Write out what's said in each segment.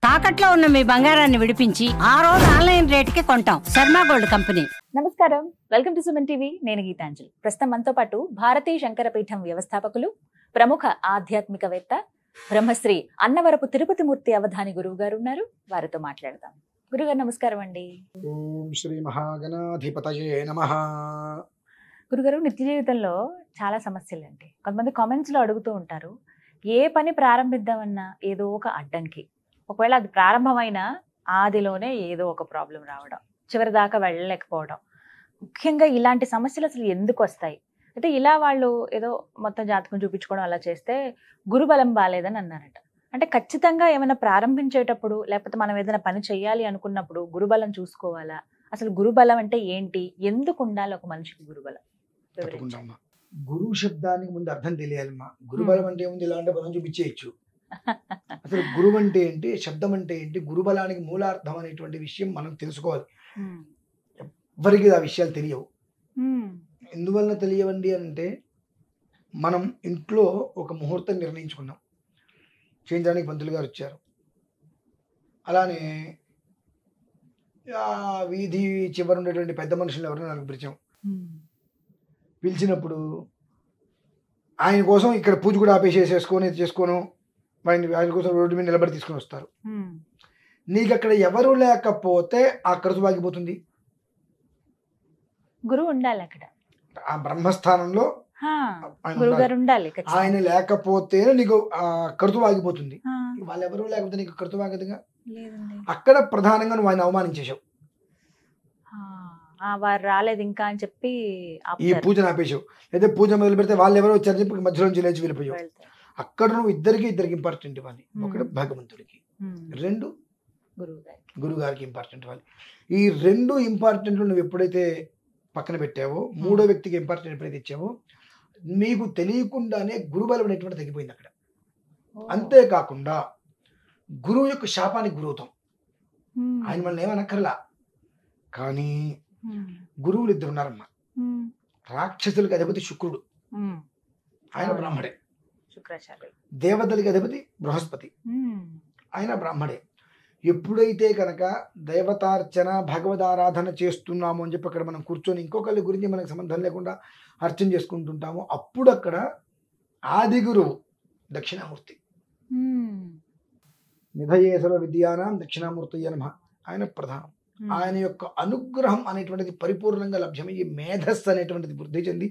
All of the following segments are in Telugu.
తాకట్లో ఉన్న మీ బంగారాన్ని విడిపించి ఆ రోజు ఆన్లైన్ రేటుకి కొంటాం. Sharma gold company. నమస్కారం, వెల్కమ్ టు సుమన్ టీవీ. నేను గీతాంజలి. ప్రస్తుతం మనతో పాటు భారతీయ శంకరపీఠం వ్యవస్థాపకులు, ప్రముఖ ఆధ్యాత్మికవేత్త, బ్రహ్మశ్రీ అన్నవరపు తిరుపతి మూర్తి అవధాని గురువు గారు ఉన్నారు. వారితో మాట్లాడదాం. గురుగారు నమస్కారం అండి. ఓం శ్రీ మహాగణాధిపతయే నమః. గురుగారు, నిత్య జీవితంలో చాలా సమస్యలు అండి. కొంతమంది కామెంట్స్ లో అడుగుతూ ఉంటారు, ఏ పని ప్రారంభిద్దామన్నా ఏదో ఒక అడ్డంకి, ఒకవేళ అది ప్రారంభమైన ఆదిలోనే ఏదో ఒక ప్రాబ్లం రావడం, చివరి దాకా వెళ్ళలేకపోవడం. ముఖ్యంగా ఇలాంటి సమస్యలు అసలు ఎందుకు వస్తాయి? అయితే ఇలా వాళ్ళు ఏదో మొత్తం జాతకం చూపించుకోవడం అలా చేస్తే గురుబలం బాలేదని అన్నారట. అంటే ఖచ్చితంగా ఏమైనా ప్రారంభించేటప్పుడు, లేకపోతే మనం ఏదైనా పని చేయాలి అనుకున్నప్పుడు గురుబలం చూసుకోవాలా? అసలు గురుబలం అంటే ఏంటి? ఎందుకు ఉండాలి ఒక మనిషికి గురుబలం? తప్పకుండా. గురువు శబ్దానికి ముందు అర్థం తెలియాలమ్మా. గురుబలం అంటే ఏముంది, ఇలాంటి బలం చూపించేయచ్చు. అసలు గురువు అంటే ఏంటి, శబ్దం అంటే ఏంటి, గురుబలానికి మూలార్థం అనేటువంటి విషయం మనం తెలుసుకోవాలి. ఎవరికి ఆ విషయాలు తెలియవు. ఎందువలన తెలియవండి అంటే, మనం ఇంట్లో ఒక ముహూర్తం నిర్ణయించుకున్నాం, చేయించడానికి పంతులు గారు వచ్చారు. అలానే వీధి చివరి ఉండేటువంటి పెద్ద మనుషులు ఎవరైనా నాకు పిలిచినప్పుడు ఆయన కోసం ఇక్కడ పూజ కూడా చేసుకోను ఆయన కోసం రోడ్డు మీద నిలబడి తీసుకొని వస్తారు. నీకు అక్కడ ఎవరు లేకపోతే ఆ ఖర్చు ఆగిపోతుంది. గురువు ఉండాలి అక్కడ, ఆ బ్రహ్మస్థానంలో ఆయన లేకపోతే నీకు ఆ ఖర్చు ఆగిపోతుంది. వాళ్ళు ఎవరు లేకపోతే నీకు ఖర్చు ఆగదుగా. అక్కడ ప్రధానంగా నువ్వు ఆయన అవమానించేసావు, వారు రాలేదు ఇంకా అని చెప్పి ఈ పూజను ఆపేసావు. లేదా పూజ మొదలు పెడితే వాళ్ళు ఎవరో వచ్చారని చెప్పి మధ్యలో లేచి వెళ్ళిపోయావు. అక్కడ నువ్వు ఇద్దరికి ఇంపార్టెంట్ ఇవ్వాలి. ఒకటి భగవంతుడికి, రెండు గురువు గారికి ఇంపార్టెంట్ ఇవ్వాలి. ఈ రెండు ఇంపార్టెంట్లు నువ్వు ఎప్పుడైతే పక్కన పెట్టావో, మూడో వ్యక్తికి ఇంపార్టెంట్ ఎప్పుడైతే ఇచ్చావో, మీకు తెలియకుండానే గురుబలం అనేటువంటి తగ్గిపోయింది అక్కడ. అంతేకాకుండా గురువు యొక్క శాపానికి గురవుతాం. ఆయన మనల్ని ఏమనక్కర్లా, కానీ గురువులు ఇద్దరు ఉన్నారమ్మా. రాక్షసులకి అధిపతి శుక్రుడు, ఆయన బ్రాహ్మడే. దేవతలకి అధిపతి బృహస్పతి, ఆయన బ్రాహ్మడే. ఎప్పుడైతే కనుక దేవతార్చన భగవదారాధన చేస్తున్నాము అని చెప్పి అక్కడ మనం కూర్చొని ఇంకొకరి గురించి మనకు సంబంధం లేకుండా అర్చన చేసుకుంటుంటామో, అప్పుడు అక్కడ ఆది గురువు దక్షిణామూర్తి, నిధయే సర్వ విద్యానాం దక్షిణామూర్తి నమః, ఆయన ప్రధానం. ఆయన యొక్క అనుగ్రహం అనేటువంటిది పరిపూర్ణంగా లభ్యమయ్యి మేధస్సు అనేటువంటిది వృద్ధి చెంది,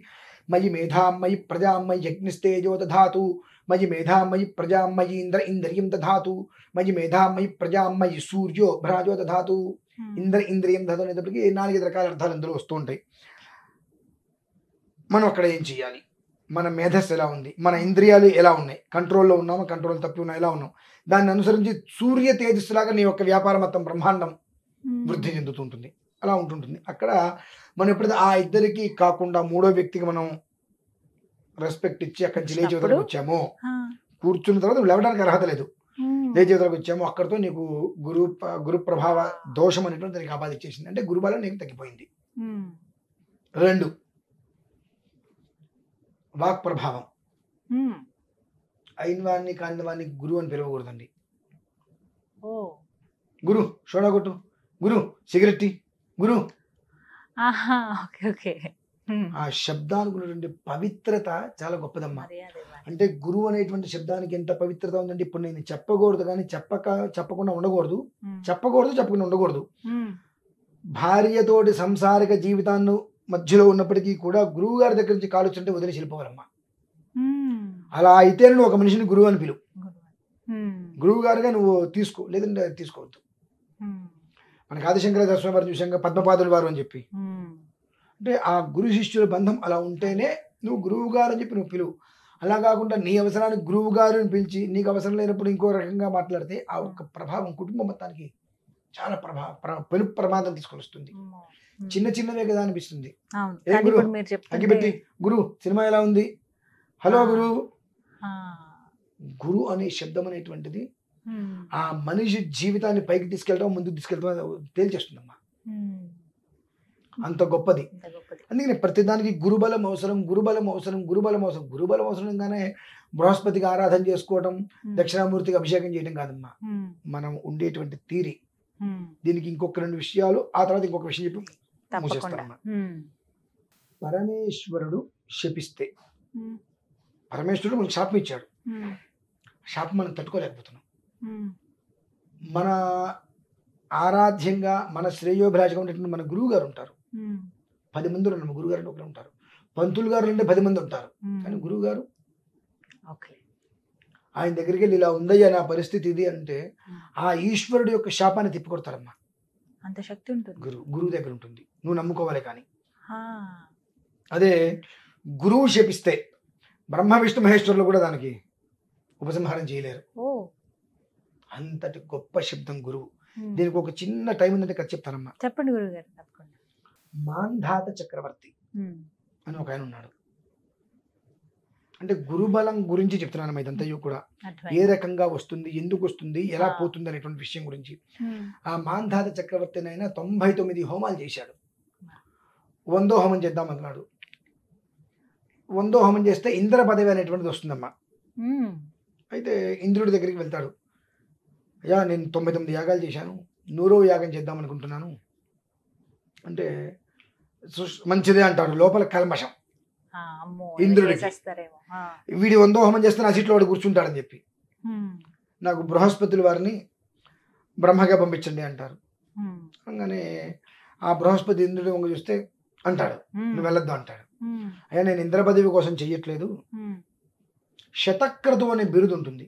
మయి మేధామయి ప్రజామయి యజ్ఞస్తేజో దధాతు, మయి మేధామయి ప్రజామయి ఇంద్రియం దధాతు, మయి మేధామయి ప్రజామయి సూర్యో భ్రాజో దధాతు. ఇంద్రియం దధాతు అనేటప్పటికీ 4 రకాల అర్థాలు అందులో వస్తూ ఉంటాయి. మనం అక్కడ ఏం చేయాలి, మన మేధస్సు ఎలా ఉంది, మన ఇంద్రియాలు ఎలా ఉన్నాయి, కంట్రోల్లో ఉన్నామా, కంట్రోల్ తప్పి ఉన్నా ఎలా ఉన్నాం, దాన్ని అనుసరించి సూర్య తేజస్సులాగా నీ యొక్క వ్యాపారం మొత్తం బ్రహ్మాండం వృద్ధి చెందుతుంటుంది. అలా ఉంటుంటుంది. అక్కడ మనం ఎప్పుడైతే ఆ ఇద్దరికి కాకుండా మూడో వ్యక్తికి మనం రెస్పెక్ట్ ఇచ్చి అక్కడి నుంచి లేచేవతలకు వచ్చామో, కూర్చున్న తర్వాత లేవడానికి అర్హత లేదు, లేచేవతలకు వచ్చామో, అక్కడితో నీకు గురు ప్రభావ దోషం అనేటువంటి దానికి ఆపాదించేసింది. అంటే గురుబలం నీకు తగ్గిపోయింది. రెండు, వాక్ ప్రభావం. అయిన వాడిని కాని వాడిని గురువు అని పిలవకూడదండి. గురు సోడా కొట్టు, గురు సిగరెట్, గురు. ఆ శబ్దానికి ఉన్నటువంటి పవిత్రత చాలా గొప్పదమ్మా. అంటే గురువు అనేటువంటి శబ్దానికి ఎంత పవిత్రత ఉందంటే, ఇప్పుడు నేను చెప్పకూడదు కానీ చెప్పకుండా ఉండకూడదు, చెప్పకుండా ఉండకూడదు. భార్యతోటి సంసారిక జీవితాన్ని మధ్యలో ఉన్నప్పటికీ కూడా గురువు గారి దగ్గర నుంచి కాలుచుంటే వదిలి వెళ్ళిపోవాలమ్మా. అలా అయితే నువ్వు ఒక మనిషిని గురువు అని పిలువు. గురువు గారుగా నువ్వు తీసుకో, లేదంటే తీసుకోవద్దు. మనకి ఆదిశంకరాచార్య స్వామి వారు చూసాక పద్మపాదుల వారు అని చెప్పి, అంటే ఆ గురు శిష్యుల బంధం అలా ఉంటేనే నువ్వు గురువు గారు అని చెప్పి నువ్వు పిలువు. అలా కాకుండా నీ అవసరానికి గురువు గారు అని పిలిచి నీకు అవసరం లేనప్పుడు ఇంకో రకంగా మాట్లాడితే ఆ ఒక్క ప్రభావం కుటుంబం మొత్తానికి చాలా ప్రమాదం తీసుకొని వస్తుంది. చిన్నవే కదా అనిపిస్తుంది. అగ్గిపెట్టి గురు సినిమా ఎలా ఉంది, హలో గురు. గురు అనే శబ్దం అనేటువంటిది ఆ మనిషి జీవితాన్ని పైకి తీసుకెళ్ళడం, ముందుకు తీసుకెళ్ళడం తేల్చేస్తుందమ్మా. అంత గొప్పది. ఇంత గొప్పది. అందుకని ప్రతిదానికి గురుబలం అవసరం, గురుబలం అవసరం, గురుబలం అవసరం. గురుబలం అవసరంగానే బృహస్పతికి ఆరాధన చేసుకోవటం, దక్షిణామూర్తికి అభిషేకం చేయడం కాదమ్మా. మనం ఉండేటువంటి తీరి. దీనికి ఇంకొక 2 విషయాలు, ఆ తర్వాత ఇంకొక విషయం చెప్పి తప్పకుండా. మూసేస్తానమ్మా. పరమేశ్వరుడు శపిస్తే, పరమేశ్వరుడు మనకు శాపం ఇచ్చాడు. శాపం మనం తట్టుకోలేకపోతున్నాం. మన ఆరాధ్యంగా, మన శ్రేయోభిలాషగా ఉండేటువంటి మన గురువు గారు ఉంటారు. 10 మంది ఉన్నారు, మన గురువు గారు ఒకరు ఉంటారు. పంతులు గారు అంటే 10 మంది ఉంటారు. కానీ గురువు గారు ఆయన దగ్గరికి వెళ్ళి ఇలా ఉందయ్యా నా పరిస్థితి ఇది అంటే ఆ ఈశ్వరుడు యొక్క శాపాన్ని తిప్పికొడతారమ్మా. అంత శక్తి ఉంటుంది గురువు దగ్గర ఉంటుంది. నువ్వు నమ్ముకోవాలి. కానీ అదే గురువు శపిస్తే బ్రహ్మ విష్ణు మహేశ్వరులు కూడా దానికి ఉపసంహారం చేయలేరు. అంతటి గొప్ప శబ్దం గురువు. దీనికి ఒక చిన్న టైం ఉందంటే కథ చెప్తానమ్మా. చెప్పండి గురువు గారు. తప్పకుండా. మాంధాత చక్రవర్తి అని ఒక ఆయన ఉన్నాడు. అంటే గురుబలం గురించి చెప్తున్నాను. ఇదంతా కూడా ఏ రకంగా వస్తుంది, ఎందుకు వస్తుంది, ఎలా పోతుంది అనేటువంటి విషయం గురించి. ఆ మాంధాత చక్రవర్తినైనా 99 హోమాలు చేశాడు. 100వ హోమం చేద్దాం అన్నాడు. 100వ హోమం చేస్తే ఇంద్ర పదవి అనేటువంటిది వస్తుందమ్మా. అయితే ఇంద్రుడి దగ్గరికి వెళ్తాడు. అయ్యా నేను 99 యాగాలు చేశాను, 100వ యాగం చేద్దాం అనుకుంటున్నాను అంటే మంచిదే అంటాడు. లోపల కల్మషం ఇంద్రుడికి. వీడి 100వ హోమం చేస్తే నా సీట్లో వాడు కూర్చుంటాడని చెప్పి నాకు బృహస్పతుల వారిని బ్రహ్మగా పంపించండి అంటారు. అనగానే ఆ బృహస్పతి ఇంద్రుడి వంగ చూస్తే అంటాడు నువ్వు వెళ్ళొద్దు అంటాడు. అయ్యా నేను ఇంద్ర పదవి కోసం చెయ్యట్లేదు, శతక్రతు అనే బిరుదు ఉంటుంది,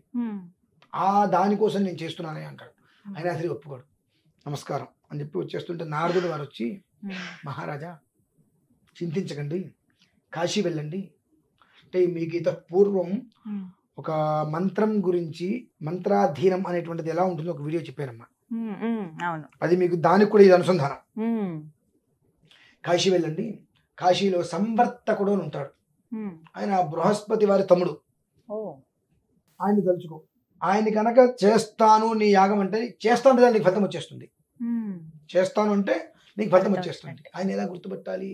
ఆ దానికోసం నేను చేస్తున్నానే అంటాడు. ఆయన అసలు ఒప్పుకోడు. నమస్కారం అని చెప్పి వచ్చేస్తుంటే నారదుడు వారు వచ్చి, మహారాజా చింతించకండి, కాశీ వెళ్ళండి. అంటే మీకు ఇంత పూర్వం ఒక మంత్రం గురించి, మంత్రాధీనం అనేటువంటిది ఎలా ఉంటుందో ఒక వీడియో చెప్పానమ్మా. అది మీకు దానికి కూడా ఇది అనుసంధానం. కాశీ వెళ్ళండి, కాశీలో సంవర్తకుడు అని ఉంటాడు. ఆయన బృహస్పతి వారి తమ్ముడు. ఆయన తలుచుకో, ఆయన కనుక చేస్తాను నీ యాగం అంటే చేస్తాను అంటే నీకు ఫలితం వచ్చేస్తుంది. చేస్తాను అంటే నీకు ఫలితం వచ్చేస్తుంది. ఆయన ఎలా గుర్తుపట్టాలి?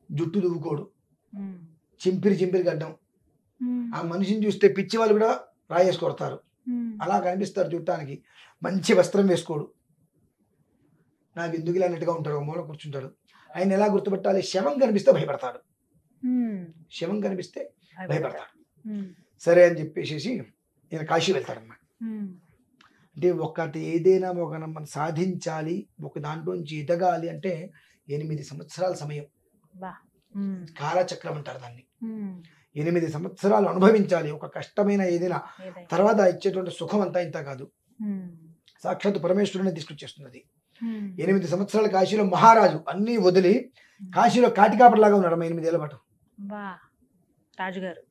జుట్టు దువ్వుకోడు, చింపిరి గడ్డం. ఆ మనిషిని చూస్తే పిచ్చి వాళ్ళు కూడా రాయేసి కొడతారు, అలా కనిపిస్తారు చూడటానికి. మంచి వస్త్రం వేసుకోడు, నాకు ఎందుకు ఇలా అన్నట్టుగా ఉంటాడు, ఒక మూల కూర్చుంటాడు. ఆయన ఎలా గుర్తుపట్టాలి? శవం కనిపిస్తే భయపడతాడు, శవం కనిపిస్తే భయపడతాడు. సరే అని చెప్పేసి ఈయన కాశీ వెళ్తాడమ్మా. అంటే ఒకటి ఏదైనా ఒక మనం సాధించాలి, ఒక దాంట్లోంచి ఎదగాలి అంటే 8 సంవత్సరాల సమయం. కాలచక్రం అంటారు దాన్ని. 8 సంవత్సరాలు అనుభవించాలి ఒక కష్టమైన ఏదైనా. తర్వాత ఇచ్చేటువంటి సుఖం అంతా ఇంత కాదు, సాక్షాత్ పరమేశ్వరుని తీసుకొచ్చేస్తుంది. 8 సంవత్సరాల కాశీలో మహారాజు అన్ని వదిలి కాశీలో కాటికాపటిలాగా ఉన్నాడు 8 ఏళ్ల పాటు రాజుగారు.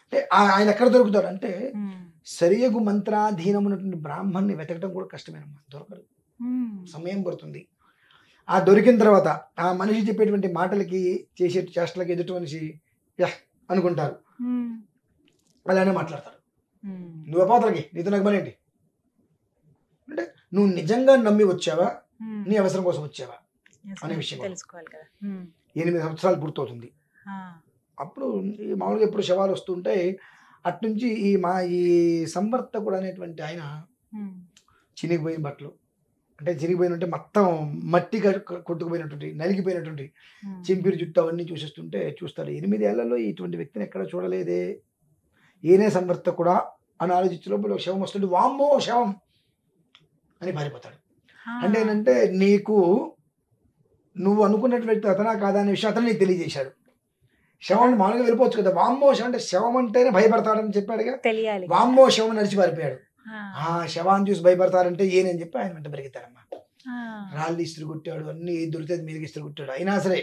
అంటే ఆయన ఎక్కడ దొరుకుతాడు అంటే సరియగు మంత్రాధీనం ఉన్నటువంటి బ్రాహ్మణ్ణి వెతకడం కూడా కష్టమేనమ్మా, దొరకడు, సమయం పడుతుంది. ఆ దొరికిన తర్వాత ఆ మనిషి చెప్పేటువంటి మాటలకి, చేసే చేష్టలకి ఎదుటి మనిషి యహ్ అనుకుంటారు, అలానే మాట్లాడతారు. నువ్వు అపాతలకి నీతో నాకు పనేంటి అంటే నువ్వు నిజంగా నమ్మి వచ్చావా, నీ అవసరం కోసం వచ్చావా అనే విషయం తెలుసుకోవాలి కదా. 8 సంవత్సరాలు పూర్తవుతుంది. అప్పుడు మామూలుగా ఎప్పుడు శవాలు వస్తుంటాయి అట్నుంచి ఈ సంవర్తకుడు అనేటువంటి ఆయన చినిగిపోయిన బట్టలు, అంటే చినిగిపోయినంటే మొత్తం మట్టి కొట్టుకుపోయినటువంటి, నలిగిపోయినటువంటి చింపిరి జుట్టు అవన్నీ చూస్తాడు. 8 ఏళ్లలో ఇటువంటి వ్యక్తిని ఎక్కడ చూడలేదే, ఏనే సంవర్తకుడా అని ఆలోచించే లోపల శవం వస్తుంది. వామ్మో శవం అని పారిపోతాడు. అంటే ఏంటంటే నువ్వు అనుకున్నటువంటి అతనా కాదా అనే విషయం అతను నీకు తెలియజేశాడు. శవాన్ని మామూలుగా వెళ్ళిపోవచ్చు కదా, వామ్మో శవం అంటే శవం అంటేనే భయపడతాడని చెప్పాడుగా, తెలియాలి. వామ్మో శవం నడిచి పారిపోయాడు. ఆ శవాన్ని చూసి భయపడతారంటే ఏనని చెప్పి ఆయన వెంట పెరిగితాడమ్మా. రాళ్ళు ఇస్త్రీ కొట్టాడు, అన్ని దొరికితే మీదకి ఇస్త్రీ కొట్టాడు. అయినా సరే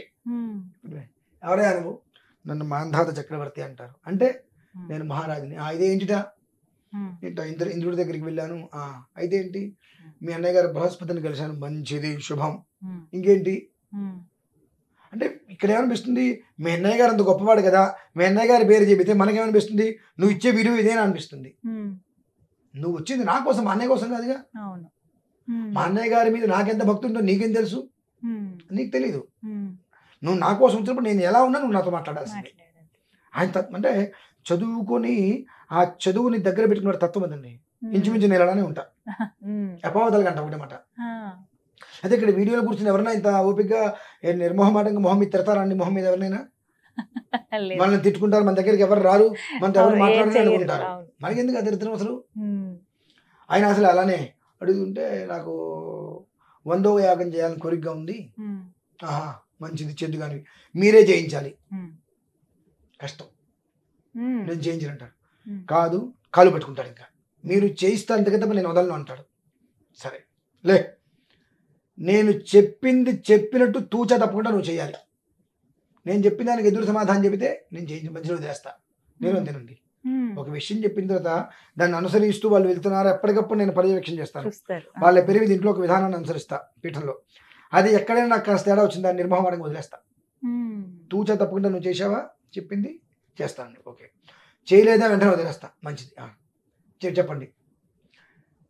ఎవరే నువ్వు? నన్ను మాంధాత చక్రవర్తి అంటారు. అంటే నేను మహారాజుని. ఇదేంటిటా? ఇంద్రుడి దగ్గరికి వెళ్ళాను. అయితే ఏంటి? మీ అన్నయ్య గారు బృహస్పతిని కలిశాను, మంచిది, శుభం. ఇంకేంటి అంటే ఇక్కడ ఏమనిపిస్తుంది? మీ అన్నయ్య గారు అంత గొప్పవాడు కదా, మీ అన్నయ్య గారి పేరు చెబితే మనకేమనిపిస్తుంది? నువ్వు ఇచ్చే విలువ ఇదేనా అనిపిస్తుంది. నువ్వు వచ్చింది నా కోసం, మా అన్నయ్య కోసం కాదుగా. మా అన్నయ్య గారి మీద నాకెంత భక్తి ఉందో నీకేం తెలుసు? నీకు తెలియదు. నువ్వు నా కోసం వచ్చినప్పుడు నేను ఎలా ఉన్నా నువ్వు నాతో మాట్లాడాల్సింది. ఆయన అంటే చదువుకొని ఆ చదువుని దగ్గర పెట్టుకున్న తత్వం అదండి. ఇంచుమించు నేను అలానే ఉంటా, అపావతలు గంట ఒకటే మాట. అయితే ఇక్కడ వీడియోలో కూర్చొని ఎవరైనా ఇంత ఓపికగా నిర్మోహమాటంగా మొహం మీద తిడతారండి? మొహం మీద ఎవరినైనా మనల్ని తిట్టుకుంటారు, మన దగ్గరికి ఎవరు రారు, మనతో ఎవరు మాట్లాడాలని అనుకుంటారు. మనకి ఎందుకు అది తిడతాం అసలు? ఆయన అసలు అలానే అడుగుతుంటే నాకు 100వ యాగం చేయాలని కోరికగా ఉంది. ఆహా మంచిది, చెద్దు కానీ మీరే చేయించాలి. కష్టం, నేను చేయించనంటాడు. కాదు, కాలు పట్టుకుంటాడు. ఇంకా మీరు చేయిస్తా అంతకంటే నేను వదలను అంటాడు. సరే లే, నేను చెప్పింది చెప్పినట్టు తూచా తప్పకుండా నువ్వు చేయాలి. నేను చెప్పిన దానికి ఎదురు సమాధానం చెబితే నేను చేయించి మధ్యలో వదిలేస్తా. నేను అంతేనండి. ఒక విషయం చెప్పిన తర్వాత దాన్ని అనుసరిస్తూ వాళ్ళు వెళ్తున్నారు, ఎప్పటికప్పుడు నేను పర్యవేక్షణ చేస్తాను. వాళ్ళ పెరిగి దీంట్లో ఒక విధానాన్ని అనుసరిస్తా పీఠంలో. అది ఎక్కడైనా నాకు కాస్త తేడా వచ్చింది, దాన్ని నిర్మోహమాటంగా వదిలేస్తా. తూచా తప్పకుండా నువ్వు చేసావా, చెప్పింది చేస్తాను. ఓకే, చేయలేదా వెంటనే వదిలేస్తా. మంచిది, చెప్పండి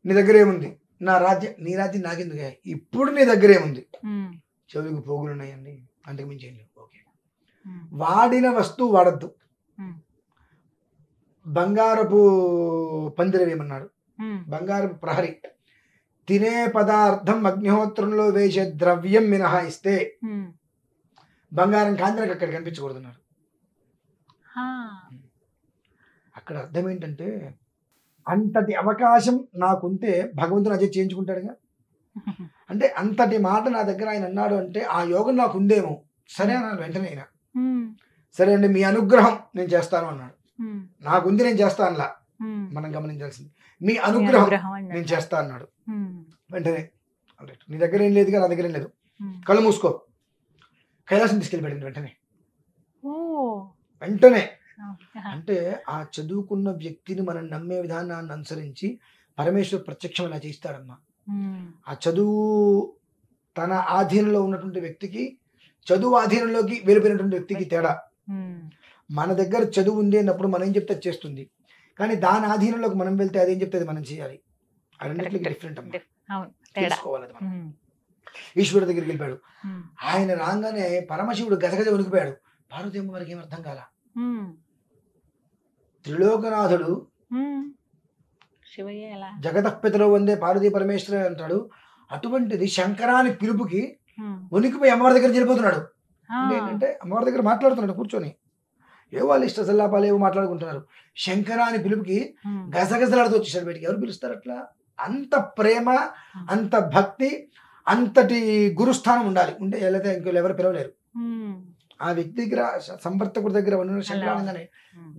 నీ దగ్గర ఏముంది? నా రాజ్యం, నీ రాజ్యం నాకెందుకే, ఇప్పుడు నీ దగ్గర ఏముంది? చెవులకు పోగులు ఉన్నాయండి, అంతకు మించి ఏం లేవు. ఓకే, వాడిన వస్తువు వాడద్దు. బంగారపు పందిరం ఏమన్నాడు? బంగారపు ప్రహరి తినే పదార్థం అగ్నిహోత్రంలో వేసే ద్రవ్యం మినహాయిస్తే బంగారం కాంతికి అక్కడ కనిపించకూడదన్నాడు. అక్కడ అర్థం ఏంటంటే అంతటి అవకాశం నాకుంటే భగవంతుడు అదే చేయించుకుంటాడుగా. అంటే అంతటి మాట నా దగ్గర ఆయన అన్నాడు అంటే ఆ యోగం నాకు ఉందేమో. సరే అన్నాడు వెంటనే. అయినా సరే అండి మీ అనుగ్రహం నేను చేస్తాను అన్నాడు. నాకుంది నేను చేస్తా అలా మనం గమనించాల్సింది. మీ అనుగ్రహం నేను చేస్తా అన్నాడు. వెంటనే నీ దగ్గర ఏం లేదుగా, నా దగ్గర ఏం లేదు, కళ్ళు మూసుకో, కైలాసం తీసుకెళ్ళిపోయింది వెంటనే. వెంటనే అంటే ఆ చదువుకున్న వ్యక్తిని మనం నమ్మే విధానాన్ని అనుసరించి పరమేశ్వరు ప్రత్యక్షం అలా చేస్తాడమ్మా. ఆ చదువు తన ఆధీనంలో ఉన్నటువంటి వ్యక్తికి, చదువు ఆధీనంలోకి వెళ్ళిపోయినటువంటి వ్యక్తికి తేడా. మన దగ్గర చదువు ఉంది అన్నప్పుడు మనం ఏం చెప్తే చేస్తుంది, కానీ దాని ఆధీనంలోకి మనం వెళ్తే అదేం చెప్తే అది మనం చేయాలి. ఆ రెండింటికి డిఫరెంట్ అమ్మా, తెలుసుకోవాలి మనం. ఈశ్వరుడు దగ్గరికి వెళ్ళిపోయాడు. ఆయన రాగానే పరమశివుడు గజగజ వణికిపోయాడు. పార్వతీమ్మ వారికి ఏం అర్థం కాల. త్రిలోకనాథుడు జగతపితలో వందే పార్వతీ పరమేశ్వర అంటాడు. అటువంటిది శంకరాని పిలుపుకి వణికిపోయి అమ్మవారి దగ్గర వెళ్ళిపోతున్నాడు. ఏంటంటే అమ్మవారి దగ్గర మాట్లాడుతున్నాడు కూర్చొని, ఏ వాళ్ళు ఇష్ట సల్లాపాలు ఏవో మాట్లాడుకుంటున్నారు. శంకరాని పిలుపుకి గజగజలాడుతూ వచ్చేసాడు బయటికి. ఎవరు పిలుస్తారు అట్లా? అంత ప్రేమ, అంత భక్తి, అంతటి గురుస్థానం ఉండాలి. ఉంటే వెళ్ళతే ఇంకో ఎవరు పిలవలేరు. ఆ వ్యక్తి దగ్గర, సంవర్తకుడి దగ్గర ఉన్న శంకరానంగానే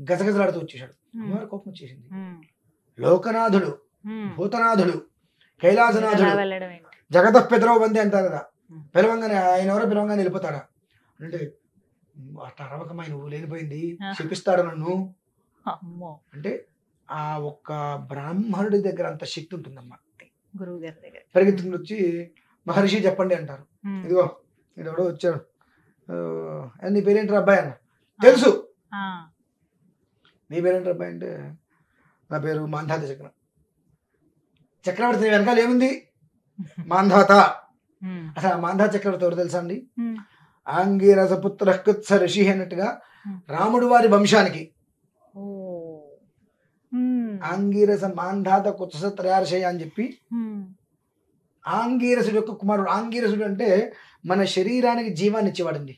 గజగజలాడుతూ వచ్చేసాడు. అమ్మవారి కోపం వచ్చేసింది. లోకనాథుడు, భూతనాథుడు, కైలాసనాథుడు, జగతపితరో వందే అంటారు కదా. పిలవంగానే ఆయన ఎవరో పిలవంగానే వెళ్ళిపోతాడా అంటే అట్లా అరవకమైన నువ్వు లేనిపోయింది, శపిస్తాడు నన్ను అంటే ఆ ఒక్క బ్రాహ్మణుడి దగ్గర అంత శక్తి ఉంటుందమ్మా. గురువు గారి దగ్గర పరిగెత్తుకుని వచ్చి మహర్షి చెప్పండి అంటారు. ఇదిగో ఇదెవడో వచ్చాడు, నీ పేరేంటారు అబ్బాయి అన్న. తెలుసు. నీ పేరేంటారు అబ్బాయి అంటే నా పేరు మాంధాత చక్రం. చక్రవర్తి వెనకాల ఏముంది? మాంధాత. అసలు ఆ మాంధాత చక్రవర్తి ఎవరు తెలుసా అండి? ఆంగీరస పుత్ర కుత్స ఋషి అన్నట్టుగా రాముడు వారి వంశానికి ఆంగీరస మాంధాత కుత్స త్రయార్షయ అని చెప్పి ఆంగీరసుడు యొక్క కుమారుడు. ఆంగీరసుడు అంటే మన శరీరానికి జీవాన్ని ఇచ్చేవాడండి.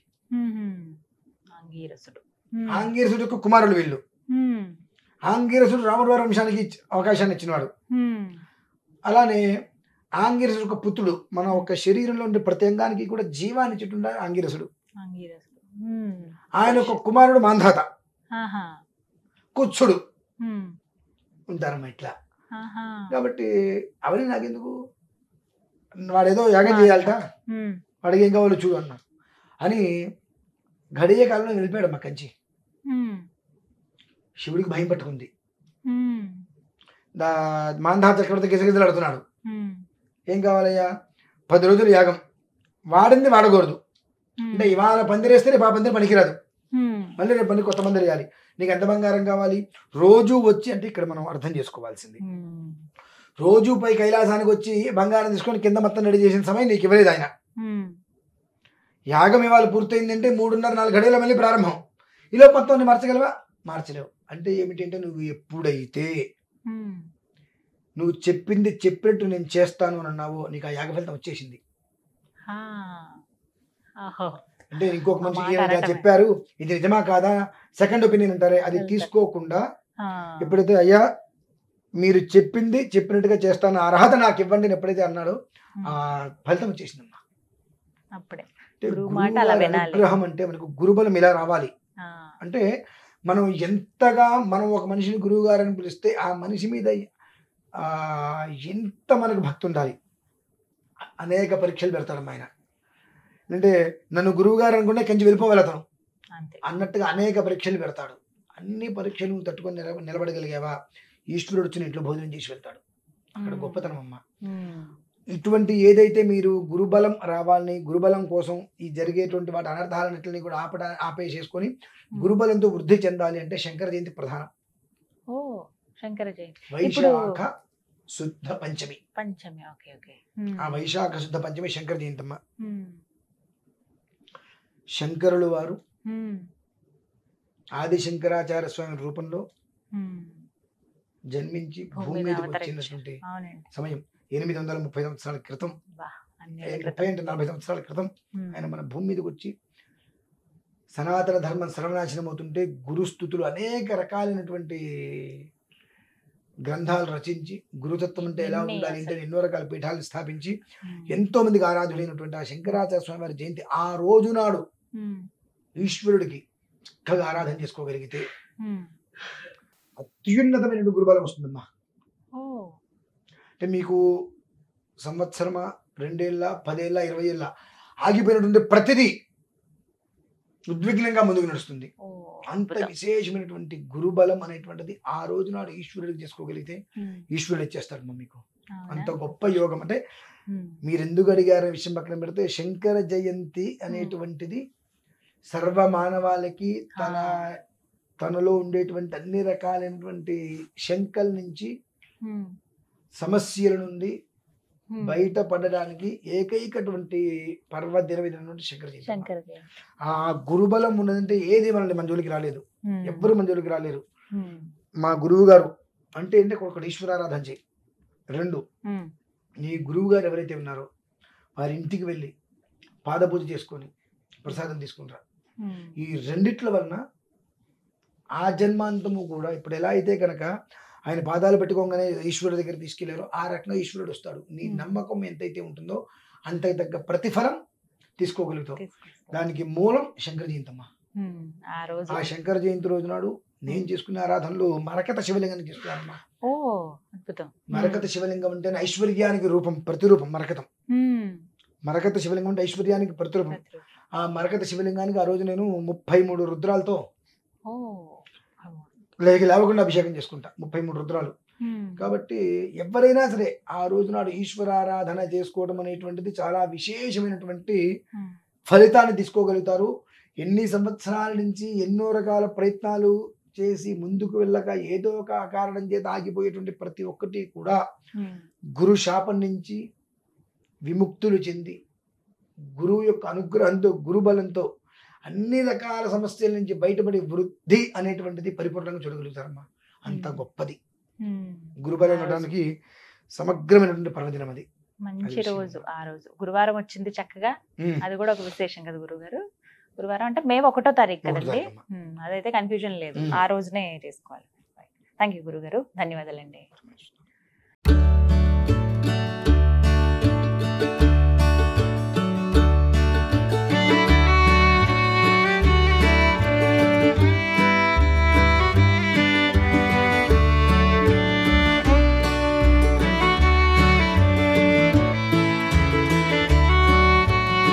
ఆంగీరసుడు యొక్క కుమారుడు వీళ్ళు. ఆంగీరసుడు రాముడు వారి వంశానికి అవకాశాన్ని ఇచ్చినవాడు. అలానే ఆంగీరసుడు ఒక పుత్రుడు. మన ఒక శరీరంలో ఉండే ప్రతి అంగానికి కూడా జీవాన్ని ఇచ్చేటువంటి ఆంగీరసుడు. ఆయన ఒక కుమారుడు మాంధాత, కుత్సుడు ఉంటారమ్మా ఇట్లా. కాబట్టి అవన్నీ నాకెందుకు, వాడేదో యాగం చేయాలట, వాడికి ఏం కావాలో చూడు అన్నా అని గడియ కాలంలో వెళ్ళిపోయాడు మా కంచి. శివుడికి భయం పట్టుకుంది. మాంధాత చక్రవర్తి గిజగిజలాడుతున్నాడు. ఏం కావాలయ్యా? 10 రోజులు యాగం, వాడింది వాడకూడదు. అంటే ఇవాళ పందిరేస్తే రేపు ఆ పందిరి పనికిరాదు, మళ్ళీ రేపు పందిరి కొత్త పందిరి వేయాలి. నీకు ఎంత బంగారం కావాలి? రోజు వచ్చి, అంటే ఇక్కడ మనం అర్థం చేసుకోవాల్సింది, రోజు పై కైలాసానికి వచ్చి బంగారం తీసుకొని కింద మొత్తం రెడీ చేసిన సమయం నీకు ఇవ్వలేదు ఆయన. యాగం ఇవాళ పూర్తయిందంటే 3:30-4 గడియల మళ్ళీ ప్రారంభం. ఈలో మొత్తం మార్చగలవా? మార్చలేవు. అంటే ఏమిటంటే నువ్వు ఎప్పుడైతే నువ్వు చెప్పింది చెప్పినట్టు నేను చేస్తాను అని అన్నావో నీకు ఆ యాగ ఫలితం వచ్చేసింది. అంటే ఇంకొక మనిషి చెప్పారు ఇది నిజమా కాదా సెకండ్ ఒపీనియన్ అంటారే, అది తీసుకోకుండా ఎప్పుడైతే అయ్యా మీరు చెప్పింది చెప్పినట్టుగా చేస్తాను అర్హత నాకు ఇవ్వండి అని ఎప్పుడైతే అన్నాడో ఆ ఫలితం వచ్చేసిందమ్మా. అప్పుడే అనుగ్రహం అంటే మనకు గురుబలం ఇలా రావాలి. అంటే మనం ఎంతగా మనం ఒక మనిషిని గురువు గారని పిలిస్తే ఆ మనిషి మీద ఎంత మనకు భక్తి ఉండాలి. అనేక పరీక్షలు పెడతాడు ఆయన. అంటే నన్ను గురువు గారు అనుకుంటే కంచి వెళ్ళిపోవాలి అతను అన్నట్టుగా అనేక పరీక్షలు పెడతాడు. అన్ని పరీక్షలు తట్టుకొని నిలబడగలిగావా ఈశ్వరుడు వచ్చిన ఇంట్లో భోజనం చేసి వెళ్తాడు. అక్కడ గొప్పతనం అమ్మ. ఇటువంటి ఏదైతే మీరు గురుబలం రావాలని గురుబలం కోసం ఈ జరిగేటువంటి వాటి అనర్థాలన్నింటినీ కూడా ఆపేసేసుకొని గురుబలంతో వృద్ధి చెందాలి అంటే శంకర జయంతి ప్రధానం. శంకర జయంతి వైశాఖ శుద్ధ పంచమి. ఆ వైశాఖ శుద్ధ పంచమి శంకర జయంతి అమ్మ. శంకరులు వారు ఆది శంకరాచార్య స్వామి రూపంలో జన్మించి భూమి మీద వచ్చినటువంటి సమయం 830 సంవత్సరాల క్రితం, 40 సంవత్సరాల క్రితం ఆయన మన భూమి మీదకి వచ్చి సనాతన ధర్మం సర్వనాశనం అవుతుంటే గురుస్థుతులు అనేక రకాలైనటువంటి గ్రంథాలు రచించి గురుతత్వం అంటే ఎలా ఉండాలి అంటే ఎన్నో రకాల పీఠాలు స్థాపించి ఎంతో మందికి ఆరాధుడైనటువంటి ఆ శంకరాచార్య స్వామి వారి జయంతి ఆ రోజు నాడు ఈశ్వరుడికి చక్కగా ఆరాధన చేసుకోగలిగితే అత్యున్నతమైన గురుబలం వస్తుందమ్మా. అంటే మీకు సంవత్సరమా 2 ఏళ్ళ 10 ఏళ్ళ 20 ఏళ్ళ ఆగిపోయినటువంటి ప్రతిదీ ఉద్విగ్నంగా ముందుకు నడుస్తుంది. అంత విశేషమైనటువంటి గురుబలం అనేటువంటిది ఆ రోజు నాడు ఈశ్వరుడికి చేసుకోగలిగితే ఈశ్వరుడు ఇచ్చేస్తాడు మీకు. అంత గొప్ప యోగం. అంటే మీరు ఎందుకు అడిగారు విషయం పక్కన పెడితే శంకర జయంతి అనేటువంటిది సర్వ మానవాళికి తనలో ఉండేటువంటి అన్ని రకాలైనటువంటి శంకల నుంచి సమస్యల నుండి బయటపడడానికి ఏకైకటువంటి పర్వదినమైనటువంటి శంకర జయంతి. ఆ గురుబలం ఉన్నదంటే ఏది మనల్ని మన జోలికి రాలేదు, ఎవ్వరు మన జోలికి రాలేరు. మా గురువు గారు అంటే ఒకటి ఈశ్వరారాధన చేయి. 2 నీ గురువు గారు ఎవరైతే ఉన్నారో వారి ఇంటికి వెళ్ళి పాదపూజ చేసుకొని ప్రసాదం తీసుకుంటారు. ఈ రెండిట్ల వలన ఆ జన్మాంతము కూడా ఇప్పుడు ఎలా అయితే కనుక ఆయన పాదాలు పెట్టుకోగానే ఈశ్వరుడి దగ్గర తీసుకెళ్లారో ఆ రకంగా ఈశ్వరుడు వస్తాడు. నీ నమ్మకం ఎంతైతే ఉంటుందో అంత తగ్గ ప్రతిఫలం తీసుకోగలుగుతావు. దానికి మూలం శంకర జయంతి అమ్మ. ఆ శంకర జయంతి రోజు నాడు నేను చేసుకునే ఆరాధనలు మరకత శివలింగాన్ని చేసుకున్నానమ్మా. మరకత శివలింగం అంటే ఐశ్వర్యానికి రూపం, ప్రతిరూపం మరకతం. మరకత శివలింగం అంటే ఐశ్వర్యానికి ప్రతిరూపం. ఆ మరకత శివలింగానికి ఆ రోజు నేను 33 రుద్రాలతో లేవకుండా అభిషేకం చేసుకుంటా. 33 రుద్రాలు. కాబట్టి ఎవరైనా సరే ఆ రోజు నాడు ఈశ్వరారాధన చేసుకోవడం అనేటువంటిది చాలా విశేషమైనటువంటి ఫలితాన్ని తీసుకోగలుగుతారు. ఎన్ని సంవత్సరాల నుంచి ఎన్నో రకాల ప్రయత్నాలు చేసి ముందుకు వెళ్ళక ఏదో ఒక కారణం చేత ఆగిపోయేటువంటి ప్రతి ఒక్కటి కూడా గురు శాపం నుంచి విముక్తులు చెంది గురువు యొక్క అనుగ్రహంతో గురుబలంతో అన్ని రకాల సమస్యల నుంచి బయటపడి వృద్ధి అనేటువంటిది పరిపూర్ణంగా చూడగలుగుతారమ్మా. అంత గొప్పది గురుబలం ఇవ్వడానికి సమగ్రమైనటువంటి పర్వదినం అది. మంచి రోజు ఆ రోజు గురువారం వచ్చింది చక్కగా. అది కూడా ఒక విశేషం కదా గురువు గారు. గురువారం అంటే మే 1వ తారీఖు కదండి, అదైతే కన్ఫ్యూజన్ లేదు, ఆ రోజునే చేసుకోవాలి. థ్యాంక్ యూ గురువు గారు, ధన్యవాదాలండి.